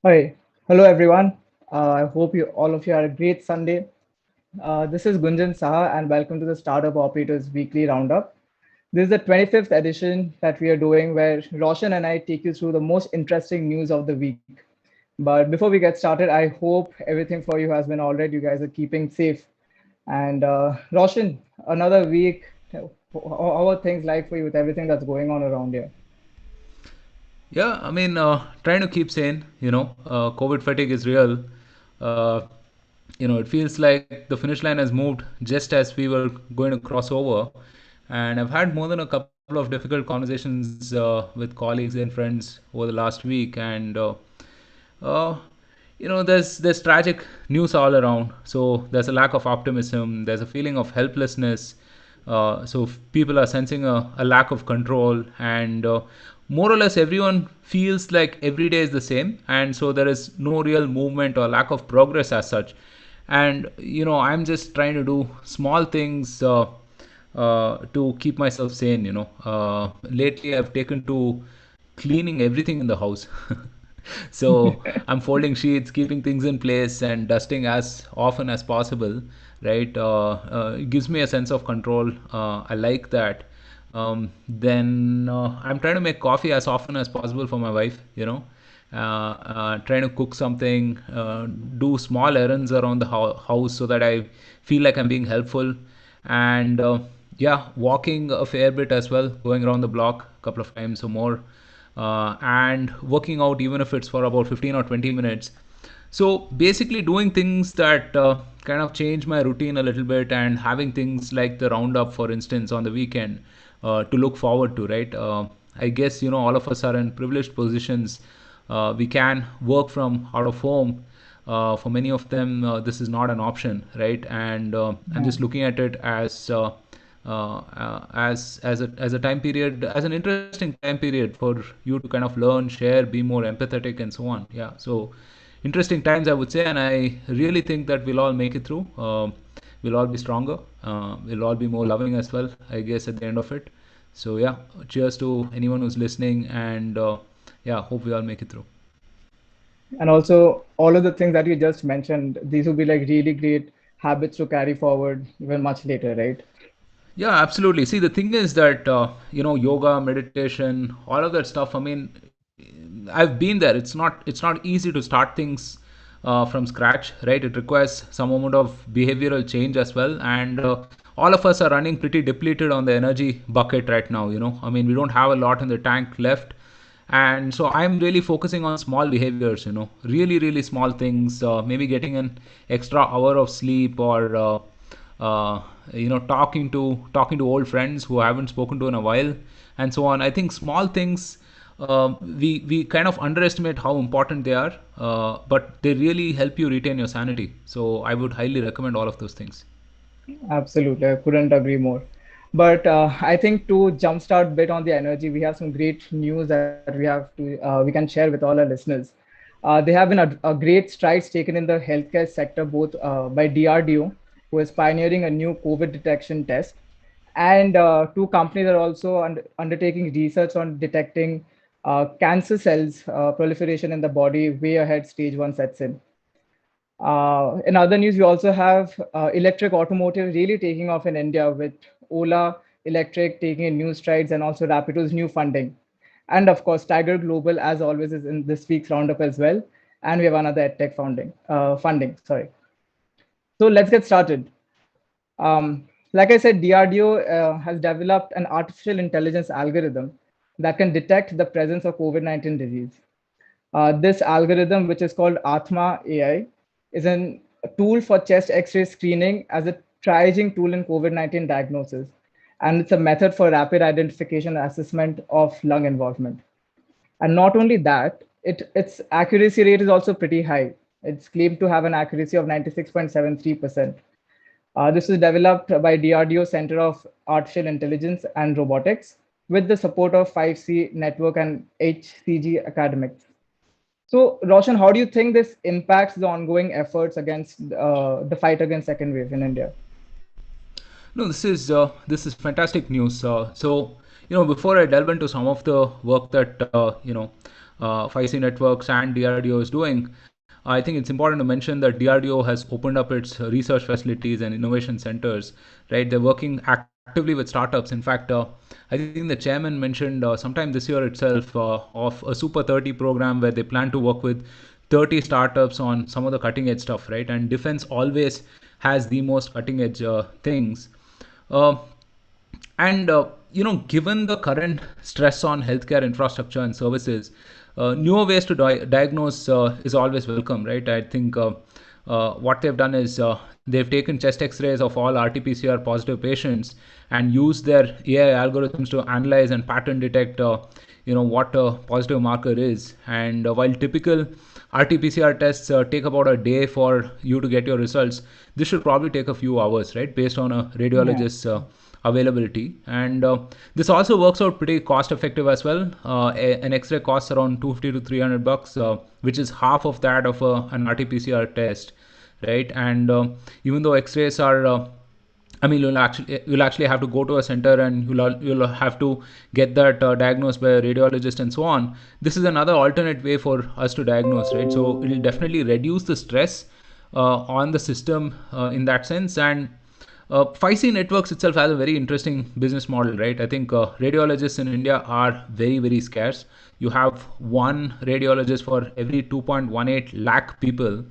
Hi, hello everyone. I hope you all of you had a great Sunday. This is Gunjan Saha, and welcome to the Startup Operators Weekly Roundup. This is the 25th edition that we are doing, where Roshan and I take you through the most interesting news of the week. But before we get started, I hope everything for you has been all right. You guys are keeping safe. And Roshan, another week. How are things like for you with everything that's going on around here? Yeah, trying to keep sane. COVID fatigue is real. Uh, it feels like the finish line has moved just as we were going to cross over. And I've had more than a couple of difficult conversations with colleagues and friends over the last week. Uh, there's tragic news all around. So there's a lack of optimism. There's a feeling of helplessness. People are sensing a lack of control, and more or less everyone feels like every day is the same, and so there is no real movement or lack of progress as such. And I'm just trying to do small things to keep myself sane. Lately I've taken to cleaning everything in the house. So I'm folding sheets, keeping things in place, and dusting as often as possible. Right, it gives me a sense of control. I like that. Then I'm trying to make coffee as often as possible for my wife. Trying to cook something, do small errands around the house so that I feel like I'm being helpful. And yeah, walking a fair bit as well, going around the block a couple of times or more, and working out even if it's for about 15 or 20 minutes. So basically doing things that kind of change my routine a little bit, and having things like the roundup, for instance, on the weekend to look forward to, right? I guess all of us are in privileged positions. We can work from out of home. For many of them, this is not an option, right? And I'm Yeah. just looking at it as a time period, as an interesting time period for you to kind of learn, share, be more empathetic, and so on. Yeah, so interesting times, I would say, and I really think that we'll all make it through. We'll all be stronger. We'll all be more loving as well, I guess, at the end of it. So yeah, cheers to anyone who's listening, and yeah, hope we all make it through. And also, all of the things that you just mentioned, these would be like really great habits to carry forward even much later, right? Yeah, absolutely. See, the thing is that yoga, meditation, all of that stuff. I mean, I've been there. It's not easy to start things from scratch, right? It requires some amount of behavioral change as well, and all of us are running pretty depleted on the energy bucket right now. I mean, we don't have a lot in the tank left, and so I'm really focusing on small behaviors. Really, really small things. Maybe getting an extra hour of sleep, or uh, talking to old friends who I haven't spoken to in a while, and so on. I think small things, we kind of underestimate how important they are, but they really help you retain your sanity. So I would highly recommend all of those things. Absolutely, I couldn't agree more. But I think to jumpstart a bit on the energy, we have some great news that we can share with all our listeners. There have been a great strides taken in the healthcare sector, both by DRDO, who is pioneering a new COVID detection test, and two companies are also undertaking research on detecting cancer cells proliferation in the body way ahead stage one sets in. In other news, we also have electric automotive really taking off in India with Ola Electric taking in new strides and also Rapido's new funding. And of course, Tiger Global, as always, is in this week's roundup as well. And we have another EdTech funding. Sorry. So let's get started. Like I said, DRDO has developed an artificial intelligence algorithm that can detect the presence of COVID-19 disease. This algorithm, which is called Atma AI, is a tool for chest X-ray screening as a triaging tool in COVID-19 diagnosis, and it's a method for rapid identification and assessment of lung involvement. And not only that, its accuracy rate is also pretty high. It's claimed to have an accuracy of 96.73%. This was developed by DRDO Center of Artificial Intelligence and Robotics with the support of 5C Network and HCG Academics. So, Roshan, how do you think this impacts the ongoing efforts against the fight against second wave in India? No, this is fantastic news. So before I delve into some of the work that 5C Networks and DRDO is doing, I think it's important to mention that DRDO has opened up its research facilities and innovation centers, right? They're working actively with startups. In fact, I think the chairman mentioned sometime this year itself of a Super 30 program where they plan to work with 30 startups on some of the cutting edge stuff, right? And defense always has the most cutting edge things. Uh, and given the current stress on healthcare infrastructure and services, newer ways to diagnose is always welcome, right? I think what they've done is they've taken chest X-rays of all RT-PCR positive patients and used their AI algorithms to analyze and pattern detect, what a positive marker is. And while typical RT-PCR tests take about a day for you to get your results, this should probably take a few hours, right? Based on a Yeah. radiologist's availability. And this also works out pretty cost effective as well. An X-ray costs around 250 to $300, which is half of that of an RT-PCR test, right? And even though X-rays are you'll actually have to go to a center and you'll have to get that diagnosed by a radiologist and so on. This is another alternate way for us to diagnose, right? So it'll definitely reduce the stress on the system in that sense. And 5C Networks itself has a very interesting business model, right? I think radiologists in India are very, very scarce. You have one radiologist for every 2.18 lakh people.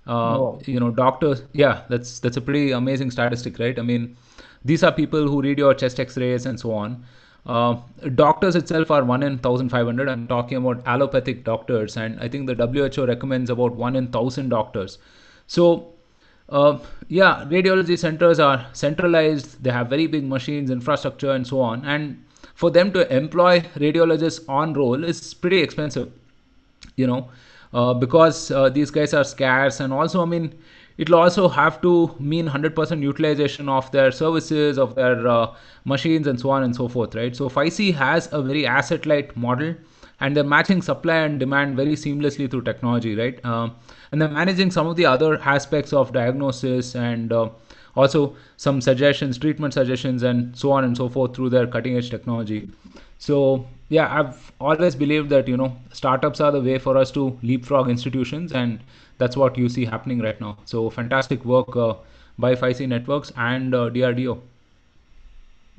Wow. Doctors, yeah, that's a pretty amazing statistic, right? I mean, these are people who read your chest X-rays and so on. Uh, Doctors itself are 1 in 1,500. I'm talking about allopathic doctors, and I think the WHO recommends about 1 in 1,000 doctors. So yeah, radiology centers are centralized. They have very big machines, infrastructure, and so on. And for them to employ radiologists on roll is pretty expensive, you know, because these guys are scarce. And also, I mean, it'll also have to mean 100% utilization of their services, of their machines, and so on and so forth, right? So 5C has a very asset light model, and they're matching supply and demand very seamlessly through technology, right? And they're managing some of the other aspects of diagnosis and also some suggestions, treatment suggestions, and so on and so forth through their cutting edge technology. So yeah, I've always believed that startups are the way for us to leapfrog institutions, and that's what you see happening right now. So fantastic work by 5C Networks and DRDO.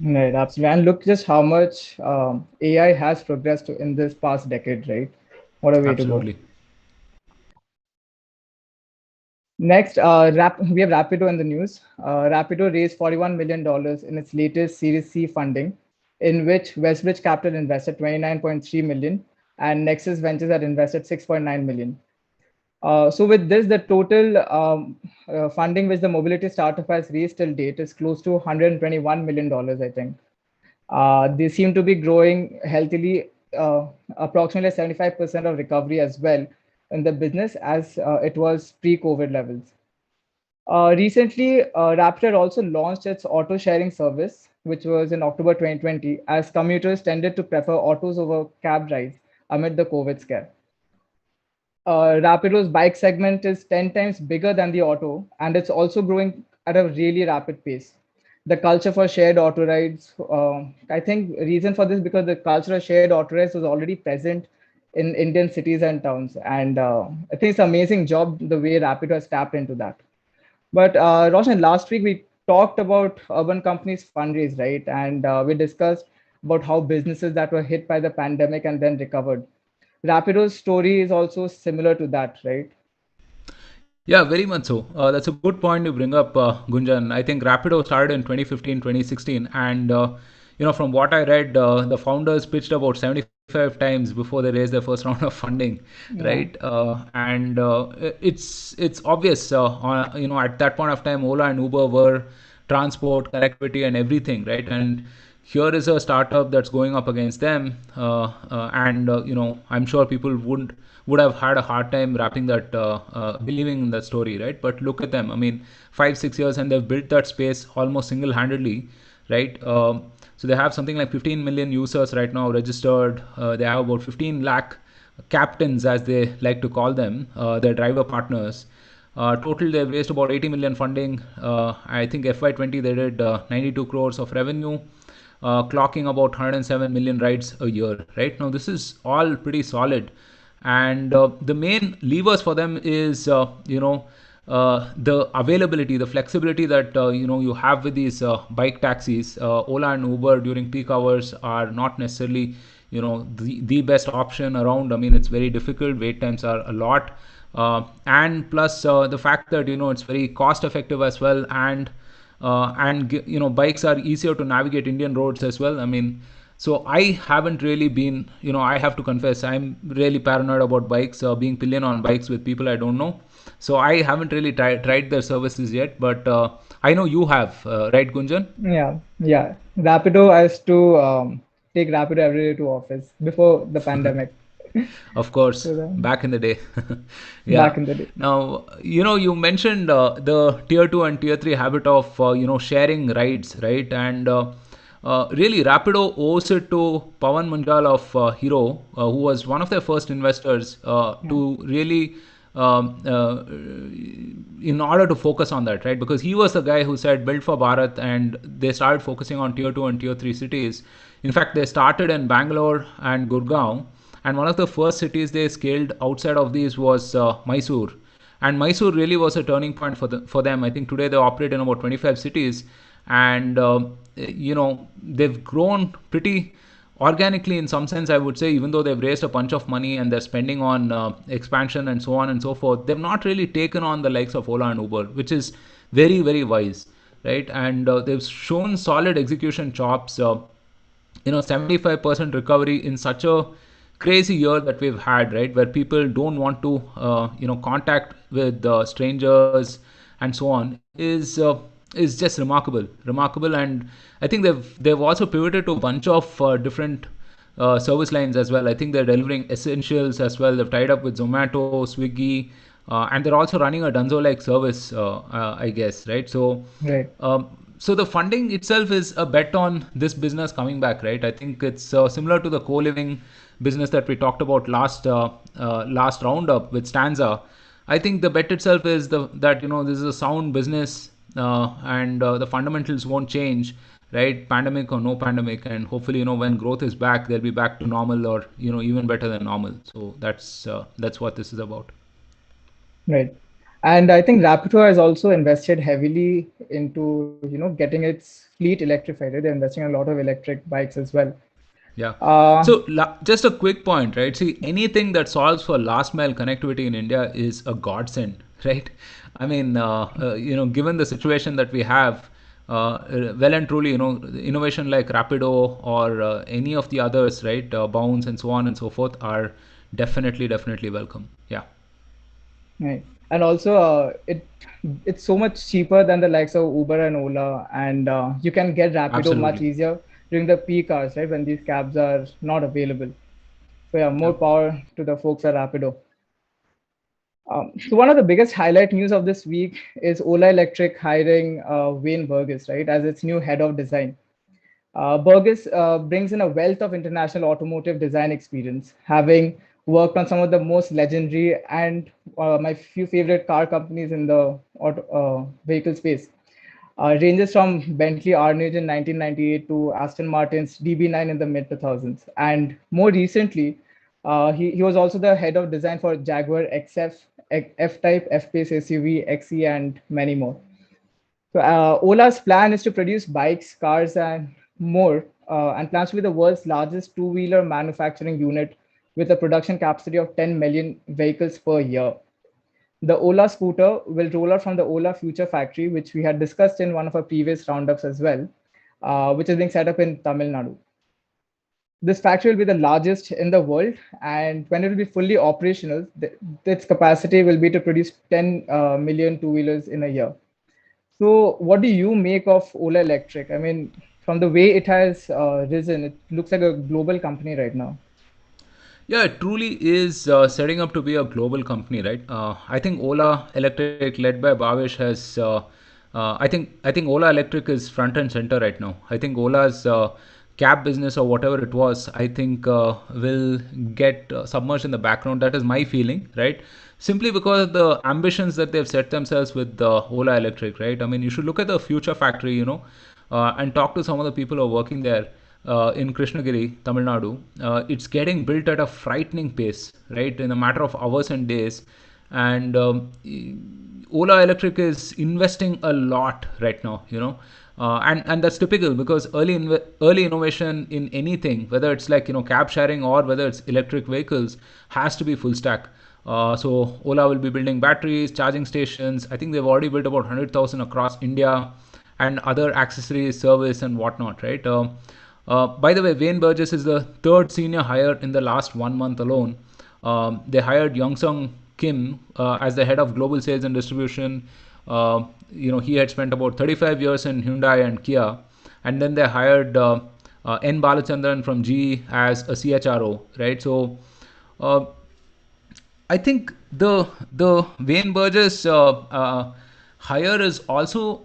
Right, absolutely. And look just how much AI has progressed in this past decade, right? What a way to go. Absolutely. Next, we have Rapido in the news. Rapido raised $41 million in its latest Series C funding, in which Westbridge Capital invested 29.3 million and Nexus Ventures had invested 6.9 million. So with this, the total funding which the mobility startup has raised till date is close to $121 million, I think. They seem to be growing healthily, approximately 75% of recovery as well in the business as it was pre-COVID levels. Recently, Raptor also launched its auto sharing service, which was in October 2020, as commuters tended to prefer autos over cab rides amid the COVID scare. Rapido's bike segment is 10 times bigger than the auto, and it's also growing at a really rapid pace. The culture for shared auto rides, I think, reason for this because the culture of shared auto rides was already present in Indian cities and towns, and I think it's an amazing job the way Rapido has tapped into that. But Roshan, last week we talked about urban companies fundraise, right? And we discussed about how businesses that were hit by the pandemic and then recovered. Rapido's story is also similar to that, right? Yeah, very much so. That's a good point to bring up, Gunjan. I think Rapido started in 2015, 2016, and from what I read, the founders pitched about 75 times before they raised their first round of funding, Yeah. right? And it's obvious, at that point of time, Ola and Uber were transport, connectivity, and everything, right? And here is a startup that's going up against them, and I'm sure people would have had a hard time wrapping that believing in that story, right? But look at them. I mean, 5 6 years and they've built that space almost single-handedly, right? So they have something like 15 million users right now registered. They have about 15 lakh captains, as they like to call them, their driver partners. Total, they've raised about 80 million funding. I think FY20 they did 92 crores of revenue, clocking about 107 million rides a year. Right now, this is all pretty solid. and the main levers for them is the availability, the flexibility that you have with these bike taxis. Ola and Uber during peak hours are not necessarily the best option around. I mean, it's very difficult. Wait times are a lot, and plus the fact that it's very cost effective as well, and bikes are easier to navigate Indian roads as well. I mean, so I haven't really been, I have to confess, I'm really paranoid about bikes, being pillion on bikes with people I don't know. So I haven't really tried their services yet, but I know you have, right, Gunjan? Yeah, yeah. Rapido, I used to take Rapido every day to office before the pandemic. Of course, So back in the day. back Yeah. in the day. Now, you mentioned the tier 2 and tier 3 habit of, sharing rides, right? And really, Rapido owes it to Pawan Munjal of Hero, who was one of their first investors, Yeah. to really, in order to focus on that, right? Because he was the guy who said build for Bharat, and they started focusing on tier 2 and tier 3 cities. In fact, they started in Bangalore and Gurgaon, and one of the first cities they scaled outside of these was Mysore. And Mysore really was a turning point for them. I think today they operate in about 25 cities, and they've grown pretty organically in some sense, I would say. Even though they've raised a bunch of money and they're spending on expansion and so on and so forth, they've not really taken on the likes of Ola and Uber, which is very, very wise, right? And they've shown solid execution chops. 75% recovery in such a crazy year that we've had, right, where people don't want to contact with strangers and so on, is just remarkable. And I think they've also pivoted to a bunch of different service lines as well. I think they're delivering essentials as well. They've tied up with Zomato, Swiggy, and they're also running a Dunzo like service, I guess, right? So Right. so the funding itself is a bet on this business coming back, right? I think it's similar to the co-living business that we talked about last roundup with Stanza. I think the bet itself is that this is a sound business, and the fundamentals won't change, right? Pandemic or no pandemic, and hopefully when growth is back, they'll be back to normal, or even better than normal. So that's what this is about. Right. And I think Rapido has also invested heavily into, getting its fleet electrified. Right? They're investing in a lot of electric bikes as well. Yeah. Uh, So just a quick point, right? See, anything that solves for last mile connectivity in India is a godsend, right? I mean, given the situation that we have, well and truly, innovation like Rapido or any of the others, right, Bounce and so on and so forth, are definitely welcome. Yeah, right. And also, it's so much cheaper than the likes of Uber and Ola, and you can get Rapido much absolutely. easier during the peak hours, right, when these cabs are not available. So yeah, more Yep. power to the folks at Rapido. So one of the biggest highlight news of this week is Ola Electric hiring Wayne Burgess, right, as its new head of design. Burgess brings in a wealth of international automotive design experience, having worked on some of the most legendary and my few favorite car companies in the vehicle space. Ranges from Bentley Arnage in 1998 to Aston Martin's DB9 in the mid 2000s. And more recently, he was also the head of design for Jaguar XF, F-Type, F-Pace SUV, XE, and many more. So Ola's plan is to produce bikes, cars, and more, and plans to be the world's largest two-wheeler manufacturing unit with a production capacity of 10 million vehicles per year. The Ola scooter will roll out from the Ola Future Factory, which we had discussed in one of our previous roundups as well, which is being set up in Tamil Nadu. This factory will be the largest in the world, and when it will be fully operational, its capacity will be to produce 10 million two-wheelers in a year. So, what do you make of Ola Electric? I mean, from the way it has risen, it looks like a global company right now. Yeah, it truly is setting up to be a global company, right? I think Ola Electric, led by Bhavesh, has. I think Ola Electric is front and center right now. I think Ola's cab business or whatever it was, I think will get submerged in the background. That is my feeling, right? Simply because of the ambitions that they've set themselves with Ola Electric, right? I mean, you should look at the future factory, and talk to some of the people who are working there. in Krishnagiri, Tamil Nadu. It's getting built at a frightening pace, right? In a matter of hours and days. And Ola Electric is investing a lot right now, and that's typical because early innovation in anything, whether it's like cab sharing or whether it's electric vehicles, has to be full stack. So Ola will be building batteries, charging stations. I think they've already built about 100,000 across India, and other accessories, service, and whatnot, right? By the way, Wayne Burgess is the third senior hire in the last 1 month alone. They hired Youngsung Kim as the head of global sales and distribution. He had spent about 35 years in Hyundai and Kia, and then they hired N. Balachandran from GE as a CHRO, right? So uh, I think the Wayne Burgess hire is also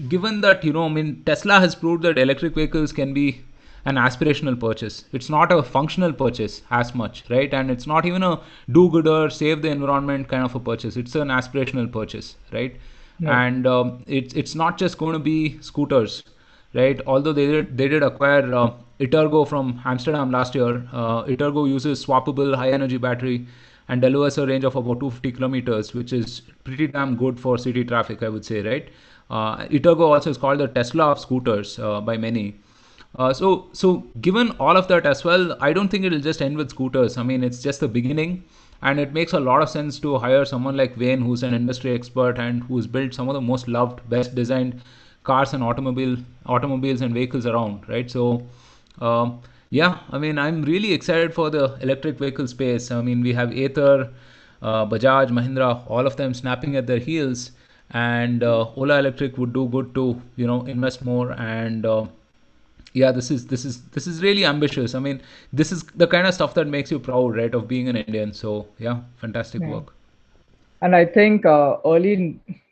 given that I mean Tesla has proved that electric vehicles can be an aspirational purchase. It's not a functional purchase as much, right? And it's not even a do-gooder, save the environment kind of a purchase. It's an aspirational purchase, right? Right. And it's not just going to be scooters, right? Although they did acquire Itergo from Amsterdam last year. Itergo uses swappable high energy battery and delivers a range of about 250 kilometers, which is pretty damn good for city traffic, I would say, right? Itergo also is called the Tesla of scooters by many. So given all of that as well, I don't think it'll just end with scooters. I mean, it's just the beginning, and it makes a lot of sense to hire someone like Wayne, who's an industry expert and who's built some of the most loved, best designed cars and automobiles and vehicles around, right? So, yeah, I mean, I'm really excited for the electric vehicle space. I mean, we have Ather, Bajaj, Mahindra, all of them snapping at their heels, and Ola Electric would do good to invest more. And yeah, this is really ambitious. I mean, this is the kind of stuff that makes you proud, right, of being an Indian. So yeah, fantastic Yeah. work. And I think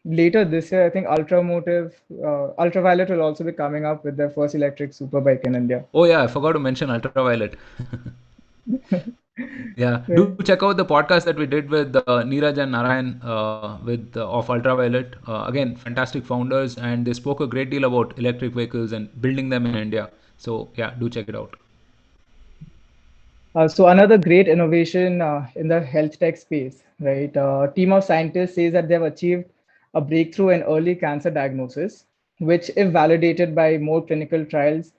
later this year, I think Ultraviolet will also be coming up with their first electric superbike in India. Oh yeah, I forgot to mention Ultraviolet. Yeah, do Right. check out the podcast that we did with Neeraj and Narayan with of Ultraviolet. Again, fantastic founders, and they spoke a great deal about electric vehicles and building them in India. So yeah, do check it out. So another great innovation in the health tech space, right? A team of scientists says that they've achieved a breakthrough in early cancer diagnosis, which, if validated by more clinical trials,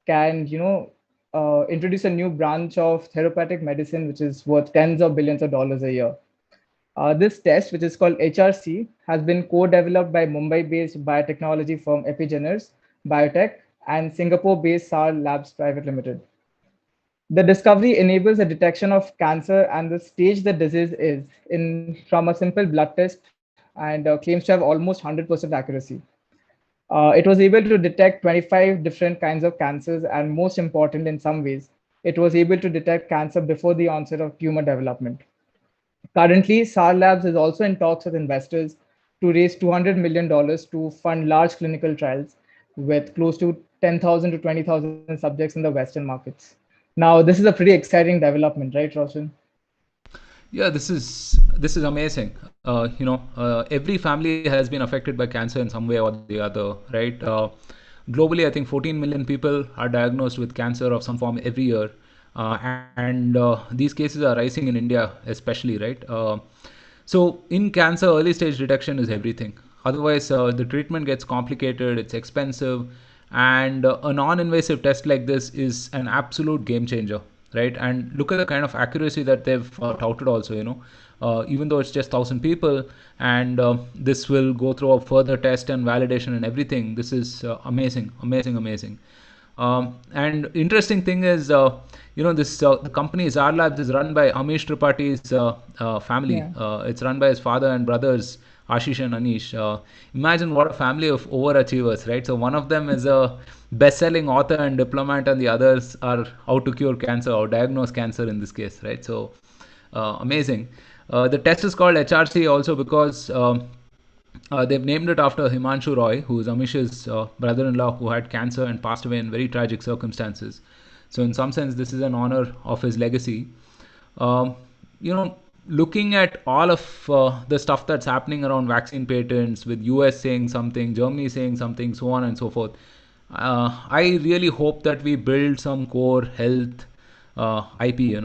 can introduce a new branch of therapeutic medicine, which is worth tens of billions of dollars a year. This test, which is called HRC, has been co-developed by Mumbai-based biotechnology firm Epigeners Biotech and Singapore-based SAR Labs Private Limited. The discovery enables the detection of cancer and the stage the disease is in from a simple blood test and claims to have almost 100% accuracy. It was able to detect 25 different kinds of cancers, and most important in some ways, it was able to detect cancer before the onset of tumor development. Currently, SAR Labs is also in talks with investors to raise $200 million to fund large clinical trials with close to 10,000 to 20,000 subjects in the Western markets. Now, this is a pretty exciting development, right, Roshan? Yeah, this is amazing. Every family has been affected by cancer in some way or the other, right? Globally, I think 14 million people are diagnosed with cancer of some form every year, and these cases are rising in India, especially, right? So, in cancer, early stage detection is everything. Otherwise, the treatment gets complicated, it's expensive, and a non invasive test like this is an absolute game changer, right? And look at the kind of accuracy that they've touted also, even though it's just 1,000 people, and this will go through a further test and validation and everything. This is amazing, amazing, amazing. And interesting thing is, this the company Zar Labs is run by Amish Tripathi's family. Yeah. It's run by his father and brothers, Ashish and Anish. Imagine what a family of overachievers, right? So one of them is a best-selling author and diplomat, and the others are how to cure cancer or diagnose cancer in this case, right? So amazing. The test is called HRC also because they've named it after Himanshu Roy, who is Amish's brother-in-law, who had cancer and passed away in very tragic circumstances. So, in some sense, this is an honor of his legacy. Um, Looking at all of the stuff that's happening around vaccine patents, with US saying something, Germany saying something, so on and so forth. I really hope that we build some core health IP,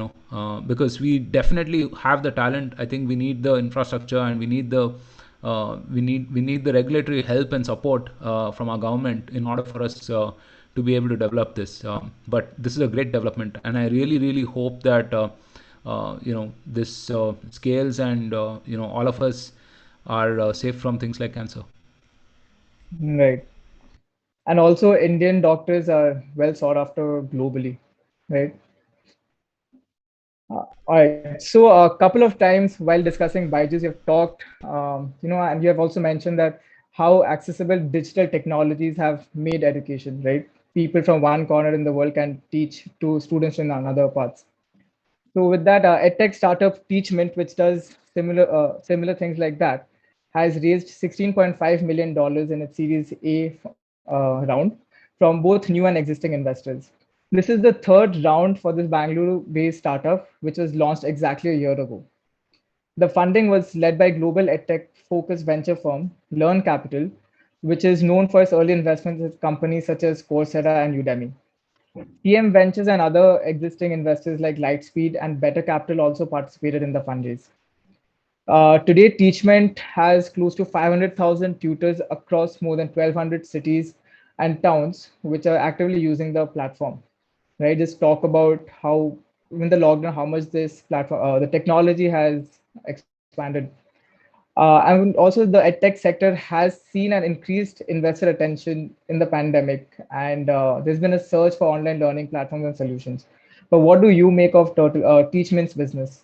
because we definitely have the talent. I think we need the infrastructure, and we need the regulatory help and support from our government in order for us to be able to develop this. But this is a great development, and I really really hope that this scales, and all of us are safe from things like cancer. Right. And also, Indian doctors are well sought after globally, right? All right. So a couple of times while discussing Byju's, you've talked, and you have also mentioned that how accessible digital technologies have made education, right? People from one corner in the world can teach to students in another parts. So with that, edtech startup Teachmint, which does similar things like that, has raised $16.5 million in its Series A round from both new and existing investors. This is the third round for this Bangalore-based startup, which was launched exactly a year ago. The funding was led by global edtech-focused venture firm Learn Capital, which is known for its early investments in companies such as Coursera and Udemy. TM Ventures and other existing investors like Lightspeed and Better Capital also participated in the fundraise. Today, Teachment has close to 500,000 tutors across more than 1,200 cities and towns, which are actively using the platform. Right? Just talk about how, in the lockdown, how much this platform, the technology has expanded. And also, the edtech sector has seen an increased investor attention in the pandemic, and there's been a search for online learning platforms and solutions. But what do you make of Teachment's business?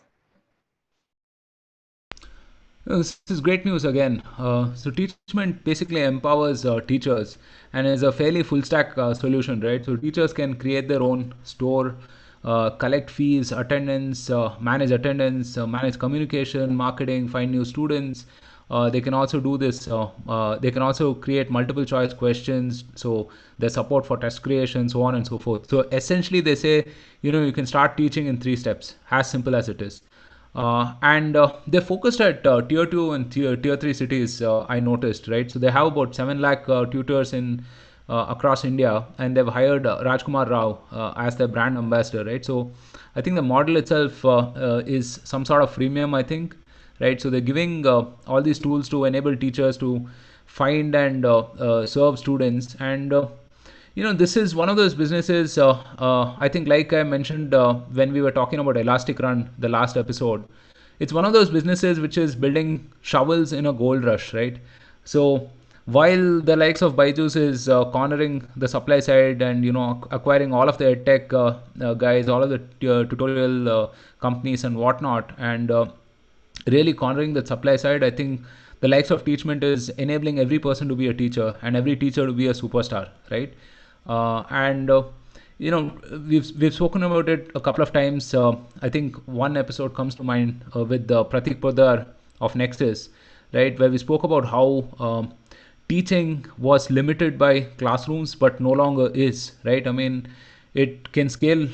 This is great news again. So Teachment basically empowers teachers, and is a fairly full stack solution, right? So teachers can create their own store, collect fees, attendance, manage communication, marketing, find new students. They can also do this. They can also create multiple choice questions. So there's support for test creation, so on and so forth. So essentially, they say, you can start teaching in 3 steps, as simple as it is. And They're focused at tier 2 and tier 3 cities, I noticed, right? So they have about 7 lakh tutors in across India, and they've hired Rajkumar Rao as their brand ambassador, right? So I think the model itself is some sort of freemium, I think, right? So they're giving all these tools to enable teachers to find and serve students. And this is one of those businesses, I think, like I mentioned when we were talking about Elastic Run, the last episode. It's one of those businesses which is building shovels in a gold rush, right? So while the likes of Byju's is cornering the supply side, and acquiring all of the edtech guys, all of the tutorial companies and whatnot, and really cornering the supply side, I think the likes of Teachment is enabling every person to be a teacher, and every teacher to be a superstar, right? And you know we've spoken about it a couple of times. I think one episode comes to mind with Pratik Podar of Nexus, right, where we spoke about how teaching was limited by classrooms, but no longer is, right? I mean, it can scale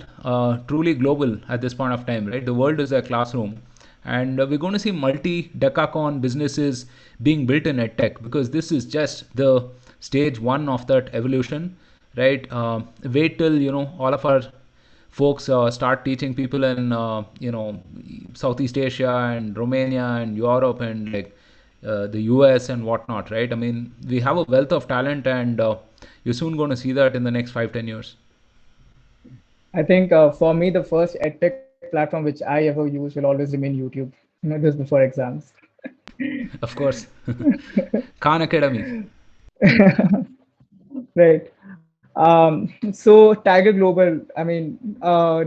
truly global at this point of time, right? The world is a classroom, and we're going to see multi-decacon businesses being built in edtech, because this is just the stage one of that evolution, right? Wait till all of our folks start teaching people in Southeast Asia and Romania and Europe and like the US and whatnot, right? I mean, we have a wealth of talent, and you're soon going to see that in the next 5-10 years. I think for me, the first edtech platform which I ever use will always remain YouTube. Just before exams. Of course. Khan Academy. Right. So Tiger Global, I mean,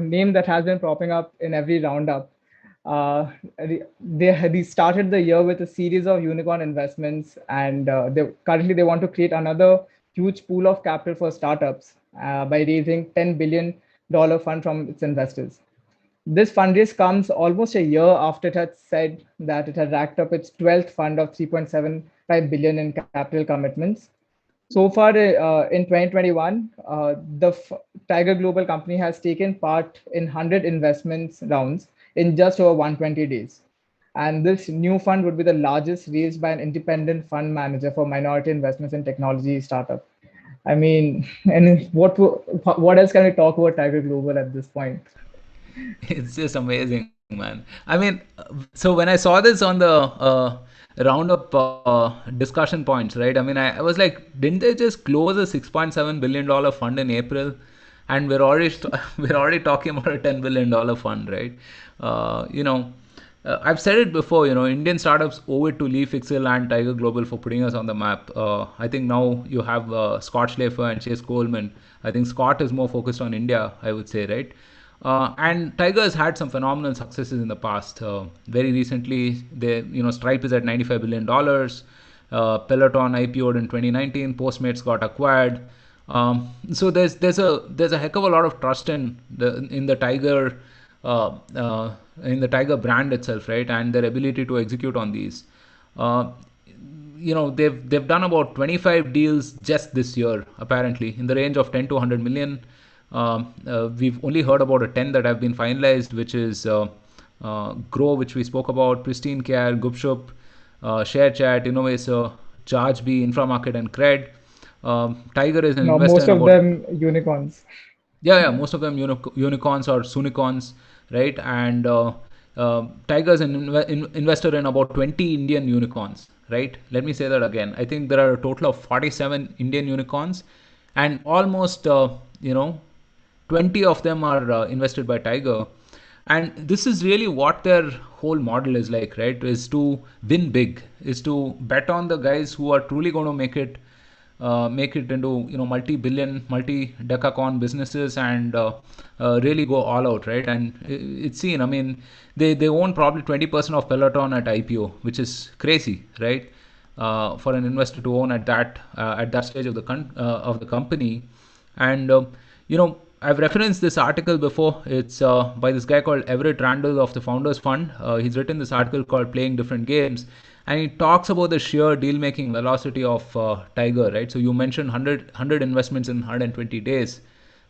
name that has been propping up in every roundup. They started the year with a series of unicorn investments, and they want to create another huge pool of capital for startups by raising $10 billion fund from its investors. This fundraise comes almost a year after it had said that it had racked up its 12th fund of 3.75 billion in capital commitments. So far, in 2021, Tiger Global company has taken part in 100 investments rounds in just over 120 days. And this new fund would be the largest raised by an independent fund manager for minority investments in technology startup. I mean, and what else can we talk about Tiger Global at this point? It's just amazing, man. I mean, so when I saw this on the roundup discussion points, right? I mean, I was like, didn't they just close a $6.7 billion fund in April? And we're already we're already talking about a $10 billion fund, right? I've said it before. Indian startups owe it to Lee Fixel and Tiger Global for putting us on the map. I think now you have Scott Schleifer and Chase Coleman. I think Scott is more focused on India, I would say, right? And Tiger has had some phenomenal successes in the past. Very recently, Stripe is at $95 billion. Peloton IPO'd in 2019. Postmates got acquired. So there's a heck of a lot of trust in the Tiger in the Tiger brand itself, right, and their ability to execute on these. Uh, they've done about 25 deals just this year, apparently in the range of 10 to 100 million. We've only heard about a 10 that have been finalized, which is Grow, which we spoke about, Pristine Care, Gupshup, ShareChat, Innovator, ChargeBee, Inframarket, and Cred. Tiger is an Now, investor most in of about, them unicorns. yeah, most of them unicorns or sunicorns, right? And Tiger's an investor in about 20 Indian unicorns, right? Let me say that again. I think there are a total of 47 Indian unicorns, and almost 20 of them are invested by Tiger. And this is really what their whole model is like, right? Is to win big, is to bet on the guys who are truly going to make it into multi-billion, multi-decacorn businesses, and really go all out, right? And it's seen. I mean, they own probably 20% of Peloton at IPO, which is crazy, right? For an investor to own at that stage of the company. And I've referenced this article before. It's by this guy called Everett Randall of the Founders Fund. He's written this article called Playing Different Games, and he talks about the sheer deal making velocity of Tiger, right? So you mentioned 100 investments in 120 days.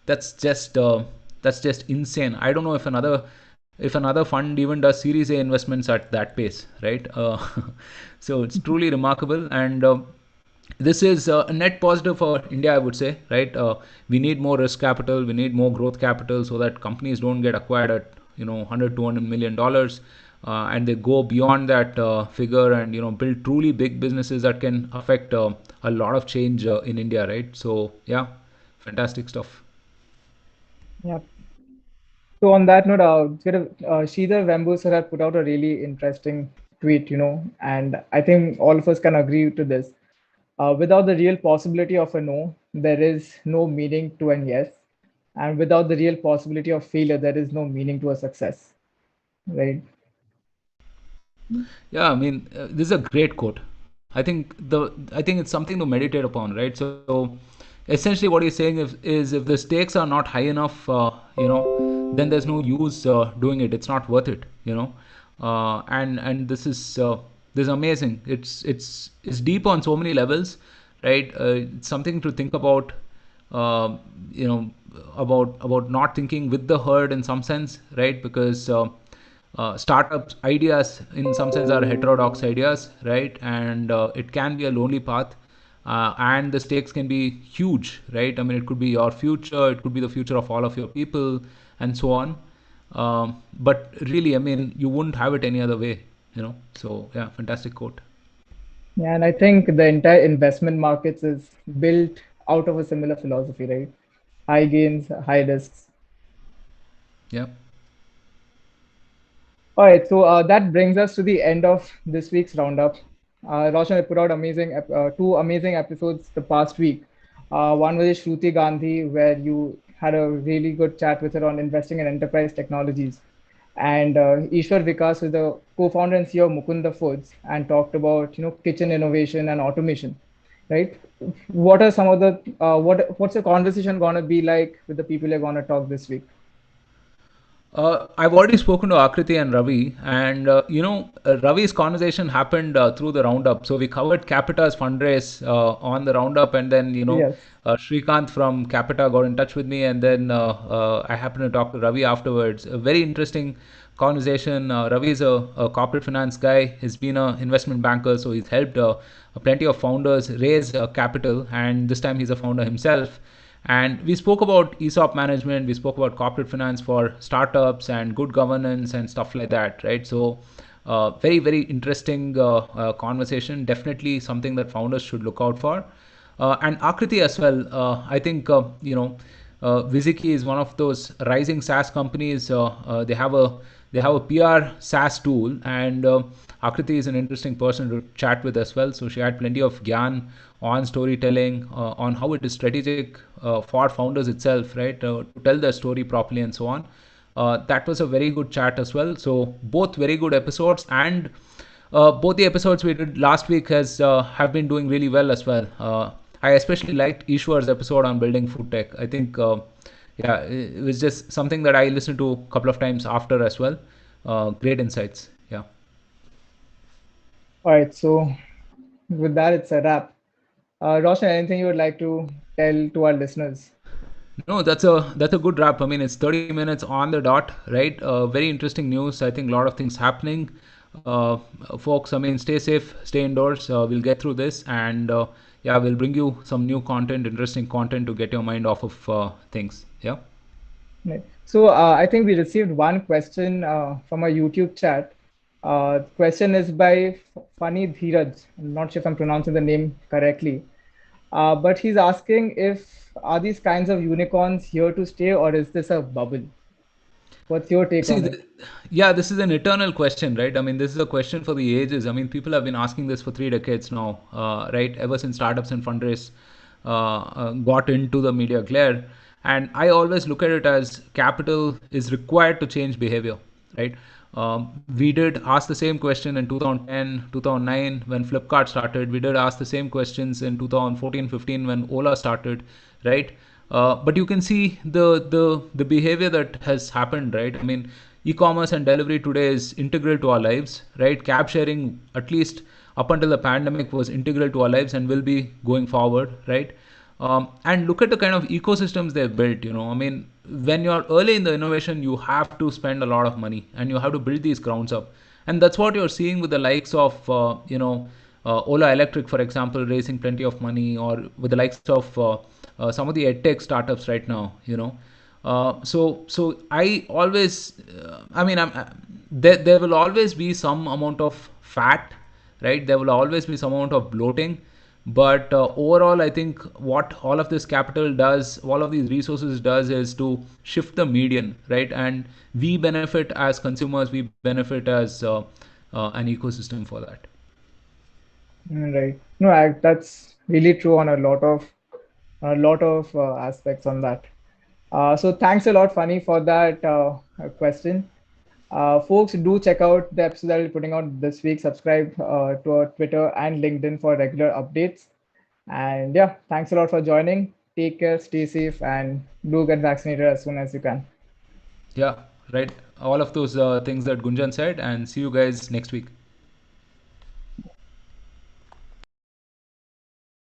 That's just uh, that's just insane. I don't know if another fund even does Series A investments at that pace, right? So it's truly remarkable. And this is a net positive for India, I would say, right? We need more risk capital, we need more growth capital, so that companies don't get acquired at 100 $200 million, and they go beyond that figure, and build truly big businesses that can affect a lot of change in India, right? So yeah, fantastic stuff. Yeah. So on that note, Sridhar Vembusar had put out a really interesting tweet, and I think all of us can agree to this. Without the real possibility of a no, there is no meaning to an yes, and without the real possibility of failure, there is no meaning to a success, right? Yeah, I mean, this is a great quote. I think it's something to meditate upon, right? So essentially, what he's saying is if the stakes are not high enough, then there's no use doing it. It's not worth it, and this is amazing. It's deep on so many levels, right? It's something to think about, uh, you know, about not thinking with the herd in some sense, right? Because startups ideas in some sense are heterodox ideas, right? And it can be a lonely path, and the stakes can be huge, right? I mean, it could be your future, it could be the future of all of your people, and so on. But really, I mean, you wouldn't have it any other way, so yeah, fantastic quote. Yeah, and I think the entire investment markets is built out of a similar philosophy, right? High gains, high risks. Yeah. All right, so that brings us to the end of this week's roundup. Roshan, I put out two amazing episodes the past week. One was with Shruti Gandhi, where you had a really good chat with her on investing in enterprise technologies, and Ishwar Vikas was the co-founder and CEO of Mukunda Foods, and talked about kitchen innovation and automation. Right? What are some of the what's the conversation gonna be like with the people you're gonna talk this week? I've already spoken to Akriti and Ravi, and Ravi's conversation happened through the roundup. So we covered Capita's fundraise on the roundup, and then Yes. Srikanth from Capita got in touch with me, and then I happened to talk to Ravi afterwards. A very interesting conversation. Ravi is a corporate finance guy. He's been an investment banker, so he's helped plenty of founders raise capital, and this time he's a founder himself. And we spoke about ESOP management, we spoke about corporate finance for startups and good governance and stuff like that, right? So, very, very interesting conversation. Definitely something that founders should look out for. And Akriti as well. I think, Viziki is one of those rising SaaS companies. They have a PR SaaS tool, and Akriti is an interesting person to chat with as well. So she had plenty of gyan on storytelling, on how it is strategic for founders itself, right, to tell their story properly and so on. That was a very good chat as well. So both very good episodes, and both the episodes we did last week have been doing really well as well. I especially liked Ishwar's episode on building food tech. I think yeah, it was just something that I listened to a couple of times after as well. Great insights. Yeah. All right. So with that, it's a wrap. Roshan, anything you would like to tell to our listeners? No, that's a good wrap. I mean, it's 30 minutes on the dot, right? Very interesting news. I think a lot of things happening. Uh, Folks, I mean, stay safe, stay indoors. We'll get through this, and yeah, we'll bring you some new content, interesting content to get your mind off of things. Yeah. Right. So I think we received one question from a YouTube chat. The question is by Funny Dheeraj. I'm not sure if I'm pronouncing the name correctly, but he's asking if are these kinds of unicorns here to stay or is this a bubble? What's your take See, on it? yeah, this is an eternal question, right? I mean, this is a question for the ages. I mean, people have been asking this for 3 decades now, right? Ever since startups and fundraise got into the media glare. And I always look at it as capital is required to change behavior, right? We did ask the same question in 2010, 2009 when Flipkart started. We did ask the same questions in 2014, 15 when Ola started, right? But you can see the behavior that has happened, right? I mean, e-commerce and delivery today is integral to our lives, right? Cab sharing, at least up until the pandemic, was integral to our lives and will be going forward, right? And look at the kind of ecosystems they've built. I mean, when you're early in the innovation, you have to spend a lot of money and you have to build these grounds up. And that's what you're seeing with the likes of Ola Electric, for example, raising plenty of money, or with the likes of some of the edtech startups right now. So I always, I mean, there will always be some amount of fat, right? There will always be some amount of bloating, but overall, I think what all of this capital does, all of these resources does, is to shift the median, right? And we benefit as consumers, we benefit as an ecosystem for that. Right. No, that's really true on a lot of aspects on that. So thanks a lot, Funny, for that question. Folks, do check out the episode that we're putting out this week. Subscribe to our Twitter and LinkedIn for regular updates. And yeah, thanks a lot for joining. Take care, stay safe, and do get vaccinated as soon as you can. Yeah, right. All of those things that Gunjan said, and see you guys next week.